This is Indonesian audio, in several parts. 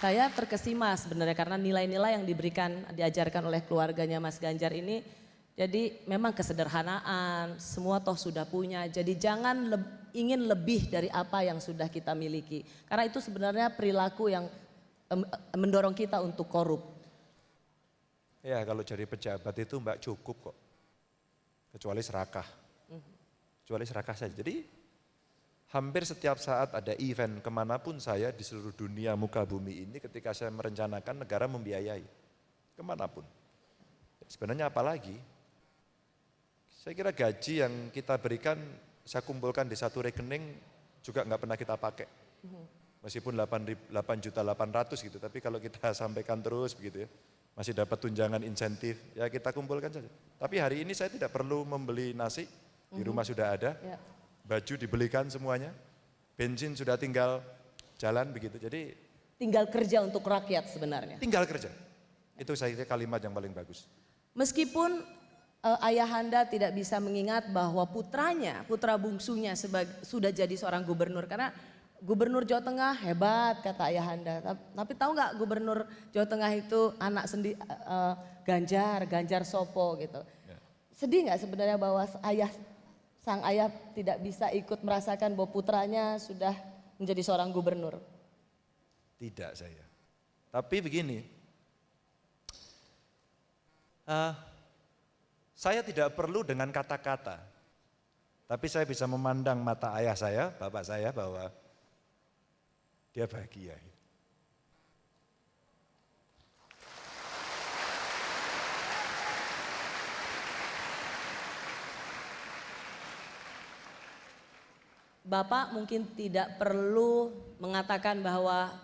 Saya terkesima sebenarnya karena nilai-nilai yang diajarkan oleh keluarganya Mas Ganjar ini, jadi memang kesederhanaan, semua toh sudah punya, jadi jangan ingin lebih dari apa yang sudah kita miliki. Karena itu sebenarnya perilaku yang mendorong kita untuk korup. Ya kalau jadi pejabat itu Mbak cukup kok, kecuali serakah. Kecuali serakah saja. Jadi hampir setiap saat ada event kemanapun saya di seluruh dunia muka bumi ini, ketika saya merencanakan negara membiayai kemanapun. Sebenarnya apalagi, saya kira gaji yang kita berikan saya kumpulkan di satu rekening juga nggak pernah kita pakai. Meskipun 8.800.000 gitu, tapi kalau kita sampaikan terus begitu ya, masih dapat tunjangan insentif, ya kita kumpulkan saja. Tapi hari ini saya tidak perlu membeli nasi, di rumah sudah ada. Baju dibelikan semuanya, bensin sudah tinggal jalan begitu. Jadi tinggal kerja untuk rakyat sebenarnya. Tinggal kerja. Itu saya kira kalimat yang paling bagus. Meskipun ayahanda tidak bisa mengingat bahwa putra bungsunya sudah jadi seorang gubernur, karena Gubernur Jawa Tengah hebat kata ayahanda. Tapi tahu nggak Gubernur Jawa Tengah itu anak Ganjar Sopo gitu. Ya. Sedih nggak sebenarnya bahwa sang ayah tidak bisa ikut merasakan bahwa putranya sudah menjadi seorang gubernur? Tidak saya. Tapi begini, saya tidak perlu dengan kata-kata, tapi saya bisa memandang mata ayah saya, bapak saya, bahwa dia bahagia. Bapak mungkin tidak perlu mengatakan bahwa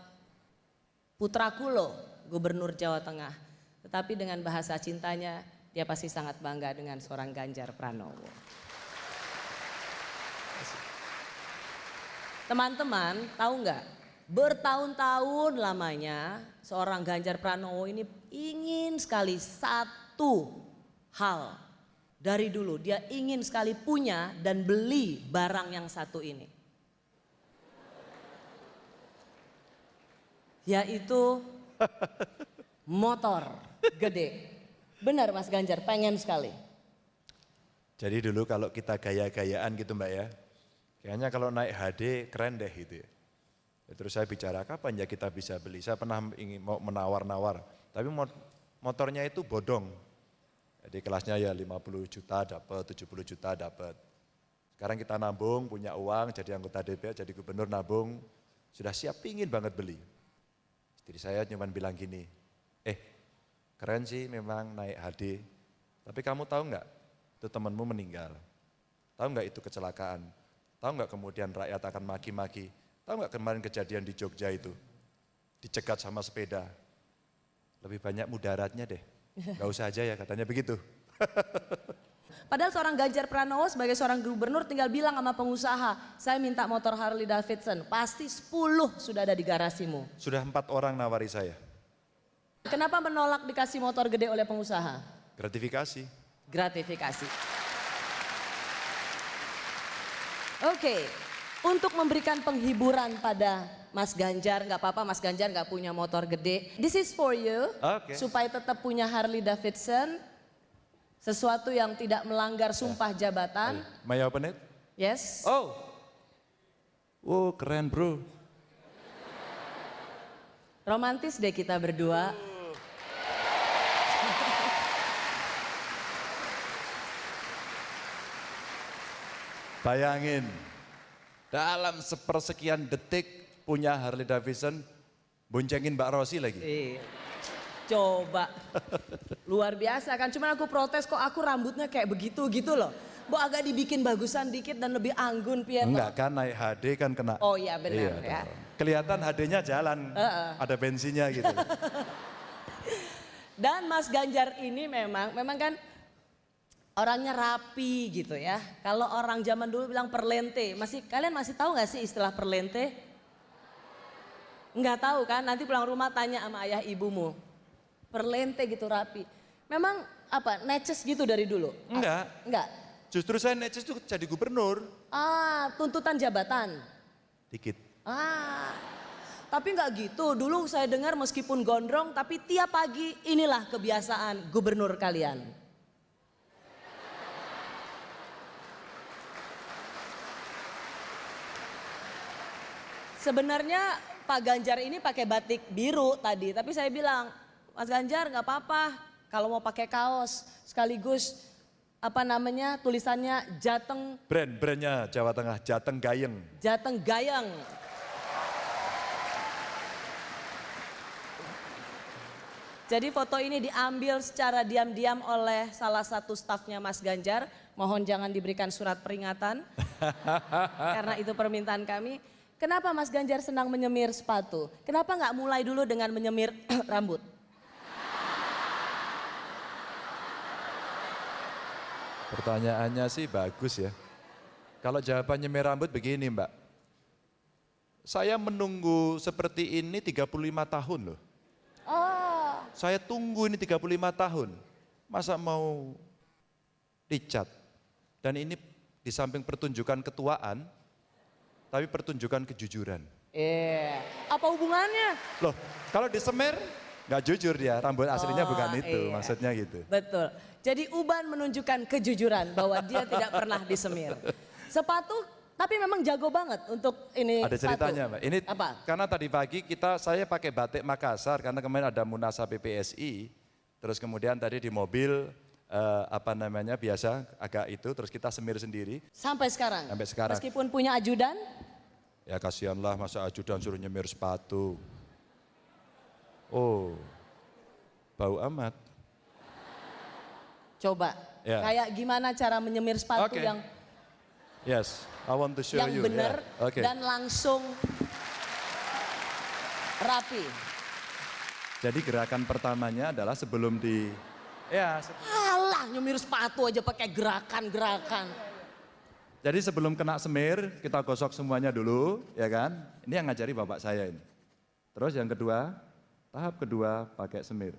putraku loh Gubernur Jawa Tengah, tetapi dengan bahasa cintanya dia pasti sangat bangga dengan seorang Ganjar Pranowo. Teman-teman tahu nggak, bertahun-tahun lamanya seorang Ganjar Pranowo ini ingin sekali satu hal. Dari dulu dia ingin sekali punya dan beli barang yang satu ini, yaitu motor gede. Benar Mas Ganjar, pengen sekali. Jadi dulu kalau kita gaya-gayaan gitu Mbak ya, kayaknya kalau naik HD keren deh gitu ya. Terus saya bicara kapan ya kita bisa beli, saya pernah mau menawar-nawar, tapi motornya itu bodong. Jadi kelasnya ya 50 juta dapat, 70 juta dapat. Sekarang kita nabung, punya uang, jadi anggota DPR, jadi gubernur nabung, sudah siap pingin banget beli. Istri saya cuma bilang gini, keren sih memang naik HD, tapi kamu tahu nggak itu temanmu meninggal? Tahu nggak itu kecelakaan? Tahu nggak kemudian rakyat akan maki-maki? Tahu nggak kemarin kejadian di Jogja itu? Dicegat sama sepeda. Lebih banyak mudaratnya deh. Gak usah aja ya katanya begitu. Padahal seorang Ganjar Pranowo sebagai seorang gubernur tinggal bilang sama pengusaha, saya minta motor Harley Davidson, pasti 10 sudah ada di garasimu. Sudah 4 orang nawari saya. Kenapa menolak dikasih motor gede oleh pengusaha? Gratifikasi. Gratifikasi. Oke, untuk memberikan penghiburan pada Mas Ganjar, nggak apa-apa Mas Ganjar nggak punya motor gede. This is for you, supaya tetap punya Harley Davidson, sesuatu yang tidak melanggar sumpah jabatan. May I open it? Yes. Oh, keren bro. Romantis deh kita berdua. Bayangin, dalam sepersekian detik punya Harley Davidson, boncengin Mbak Rosi lagi. Coba, luar biasa kan, cuman aku protes kok aku rambutnya kayak begitu gitu loh. Bu agak dibikin bagusan dikit dan lebih anggun Pietro. Enggak kan, naik HD kan kena. Oh iya benar ya. Kelihatan HD-nya jalan, ada bensinnya gitu. Dan Mas Ganjar ini memang kan orangnya rapi gitu ya. Kalau orang zaman dulu bilang perlente, kalian masih tahu nggak sih istilah perlente? Nggak tahu kan? Nanti pulang rumah tanya sama ayah ibumu. Perlente gitu rapi. Memang apa? Neces gitu dari dulu? Enggak. Justru saya neces tuh jadi gubernur. Tuntutan jabatan. Dikit. tapi nggak gitu. Dulu saya dengar meskipun gondrong, tapi tiap pagi inilah kebiasaan gubernur kalian. Sebenarnya Pak Ganjar ini pakai batik biru tadi, tapi saya bilang, Mas Ganjar nggak apa-apa kalau mau pakai kaos sekaligus apa namanya tulisannya Jateng. Brandnya Jawa Tengah, Jateng Gayeng. Jateng Gayeng. Jadi foto ini diambil secara diam-diam oleh salah satu stafnya Mas Ganjar. Mohon jangan diberikan surat peringatan karena itu permintaan kami. Kenapa Mas Ganjar senang menyemir sepatu? Kenapa nggak mulai dulu dengan menyemir rambut? Pertanyaannya sih bagus ya. Kalau jawabannya nyemir rambut begini Mbak. Saya menunggu seperti ini 35 tahun loh. Oh. Saya tunggu ini 35 tahun. Masa mau dicat? Dan ini di samping pertunjukan ketuaan, tapi pertunjukan kejujuran. Apa hubungannya? Loh, kalau disemir nggak jujur dia, rambut aslinya bukan itu, maksudnya gitu. Betul. Jadi Uban menunjukkan kejujuran bahwa dia tidak pernah disemir. Sepatu, tapi memang jago banget untuk ini. Ada ceritanya Mbak, ini apa? Karena tadi pagi saya pakai batik Makassar, karena kemarin ada Munasab PPSI, terus kemudian tadi di mobil, biasa agak itu, terus kita semir sendiri. Sampai sekarang? Sampai sekarang. Meskipun punya ajudan? Ya kasihanlah masa ajudan suruh nyemir sepatu. Oh, bau amat. Coba, Ya. kayak gimana cara menyemir sepatu Okay. yang Yes, I want to show you. benar Yeah. Okay. dan langsung rapi. Jadi gerakan pertamanya adalah sebelum Alah, nyemir sepatu aja pakai gerakan-gerakan. Jadi sebelum kena semir, kita gosok semuanya dulu, ya kan? Ini yang ngajari bapak saya ini. Terus yang kedua, tahap kedua pakai semir.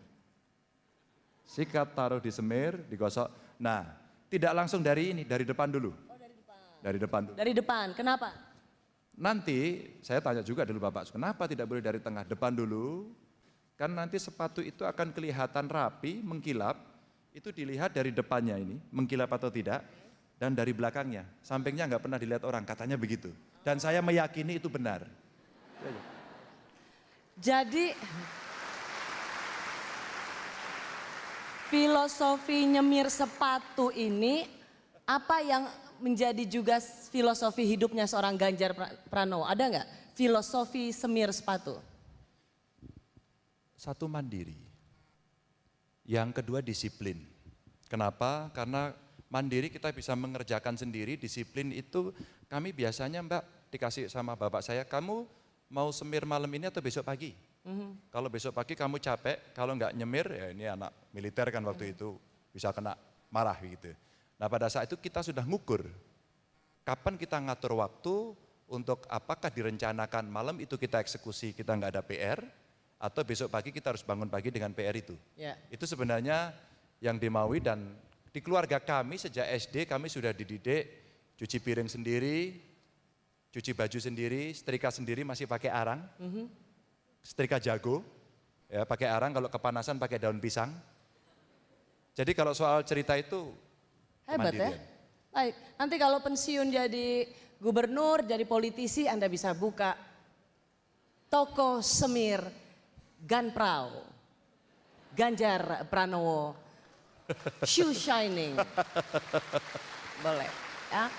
Sikat taruh di semir, digosok. Nah, tidak langsung dari depan dulu. Oh, dari depan. Dari depan dulu. Dari depan, kenapa? Nanti saya tanya juga dulu bapak, kenapa tidak boleh dari tengah, depan dulu? Kan nanti sepatu itu akan kelihatan rapi, mengkilap, itu dilihat dari depannya ini, mengkilap atau tidak, dan dari belakangnya, sampingnya nggak pernah dilihat orang, katanya begitu. Dan saya meyakini itu benar. Jadi filosofi nyemir sepatu ini apa yang menjadi juga filosofi hidupnya seorang Ganjar Pranowo? Ada nggak filosofi semir sepatu? Satu, mandiri. Yang kedua, disiplin. Kenapa? Karena mandiri kita bisa mengerjakan sendiri, disiplin itu kami biasanya Mbak dikasih sama bapak saya, kamu mau semir malam ini atau besok pagi? Kalau besok pagi kamu capek, kalau nggak nyemir, ya ini anak militer kan waktu itu bisa kena marah gitu. Nah pada saat itu kita sudah ngukur, kapan kita ngatur waktu untuk apakah direncanakan malam itu kita eksekusi, kita nggak ada PR, atau besok pagi kita harus bangun pagi dengan PR itu. Ya. Itu sebenarnya yang dimaui, dan di keluarga kami sejak SD kami sudah dididik cuci piring sendiri, cuci baju sendiri, setrika sendiri masih pakai arang, setrika jago, ya pakai arang, kalau kepanasan pakai daun pisang. Jadi kalau soal cerita itu Hebat ya. Baik, nanti kalau pensiun jadi gubernur, jadi politisi, Anda bisa buka toko semir Ganprau, Ganjar Pranowo, shoe shining. Boleh ya.